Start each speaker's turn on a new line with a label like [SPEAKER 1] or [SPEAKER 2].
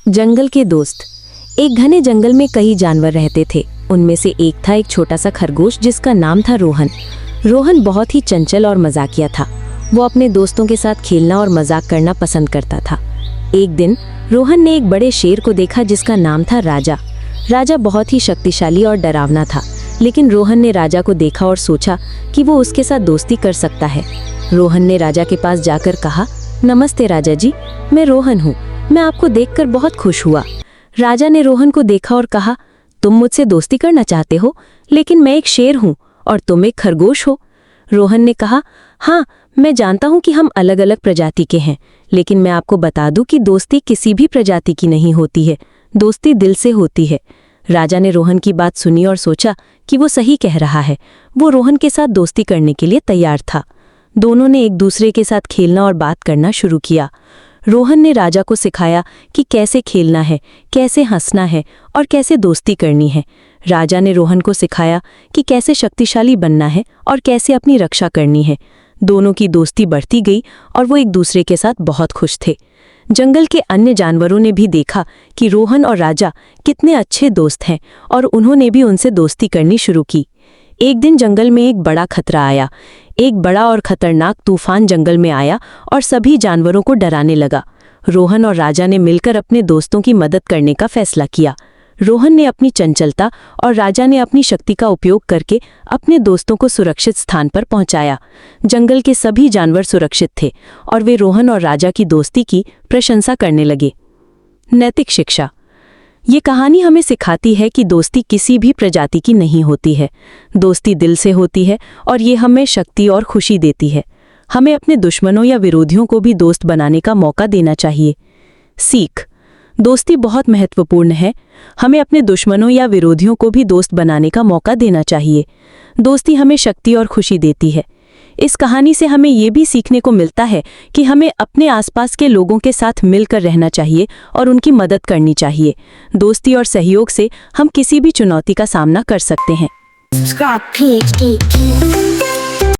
[SPEAKER 1] जंगल के दोस्त। एक घने जंगल में कई जानवर रहते थे। उनमें से एक था एक छोटा सा खरगोश जिसका नाम था रोहन। रोहन बहुत ही चंचल और मजाकिया था। वो अपने दोस्तों के साथ खेलना और मजाक करना पसंद करता था। एक दिन रोहन ने एक बड़े शेर को देखा जिसका नाम था राजा। राजा बहुत ही शक्तिशाली और डरावना था, लेकिन रोहन ने राजा को देखा और सोचा कि वो उसके साथ दोस्ती कर सकता है। रोहन ने राजा के पास जाकर कहा, नमस्ते राजा जी, मैं रोहन हूँ। मैं आपको देखकर बहुत खुश हुआ। राजा ने रोहन को देखा और कहा, तुम मुझसे दोस्ती करना चाहते हो, लेकिन मैं एक शेर हूँ और तुम एक खरगोश हो। रोहन ने कहा, हाँ, मैं जानता हूँ कि हम अलग अलग प्रजाति के हैं, लेकिन मैं आपको बता दूं कि दोस्ती किसी भी प्रजाति की नहीं होती है। दोस्ती दिल से होती है। राजा ने रोहन की बात सुनी और सोचा कि वो सही कह रहा है। वो रोहन के साथ दोस्ती करने के लिए तैयार था। दोनों ने एक दूसरे के साथ खेलना और बात करना शुरू किया। रोहन ने राजा को सिखाया कि कैसे खेलना है, कैसे हंसना है और कैसे दोस्ती करनी है। राजा ने रोहन को सिखाया कि कैसे शक्तिशाली बनना है और कैसे अपनी रक्षा करनी है। दोनों की दोस्ती बढ़ती गई और वो एक दूसरे के साथ बहुत खुश थे। जंगल के अन्य जानवरों ने भी देखा कि रोहन और राजा कितने अच्छे दोस्त हैं और उन्होंने भी उनसे दोस्ती करनी शुरू की। एक दिन जंगल में एक बड़ा खतरा आया। एक बड़ा और खतरनाक तूफान जंगल में आया और सभी जानवरों को डराने लगा। रोहन और राजा ने मिलकर अपने दोस्तों की मदद करने का फैसला किया। रोहन ने अपनी चंचलता और राजा ने अपनी शक्ति का उपयोग करके अपने दोस्तों को सुरक्षित स्थान पर पहुंचाया। जंगल के सभी जानवर सुरक्षित थे और वे रोहन और राजा की दोस्ती की प्रशंसा करने लगे। नैतिक शिक्षा। ये कहानी हमें सिखाती है कि दोस्ती किसी भी प्रजाति की नहीं होती है। दोस्ती दिल से होती है और ये हमें शक्ति और खुशी देती है। हमें अपने दुश्मनों या विरोधियों को भी दोस्त बनाने का मौका देना चाहिए। सीख। दोस्ती बहुत महत्वपूर्ण है। हमें अपने दुश्मनों या विरोधियों को भी दोस्त बनाने का मौका देना चाहिए। दोस्ती हमें शक्ति और खुशी देती है। इस कहानी से हमें ये भी सीखने को मिलता है कि हमें अपने आसपास के लोगों के साथ मिलकर रहना चाहिए और उनकी मदद करनी चाहिए। दोस्ती और सहयोग से हम किसी भी चुनौती का सामना कर सकते हैं।